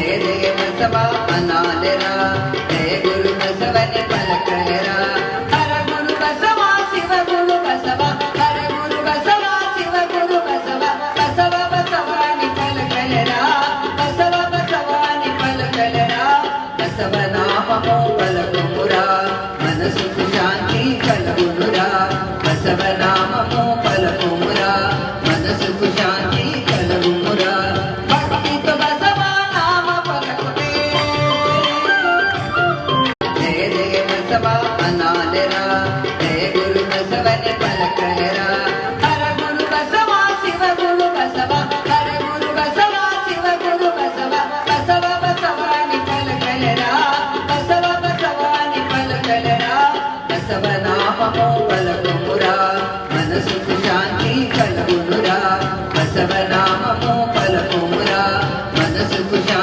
జయ జయ బసవ అనాలరా జయ గురు బసవని పలకలరా హర గురు బసవ శివ గురు బసవ హర గురు బసవ శివ గురు బసవ బసవ బసవాని పలకలరా బసవ బసవాని పలకలరా బసవ నామము పలకుమురా మనసుకు శాంతి కలుగునురా బసవ నామము పలకుమురా మనసుకు శాంతి కలుగుమురా భక్తితో బసవ నామ పలకుతే జయ జయ బసవ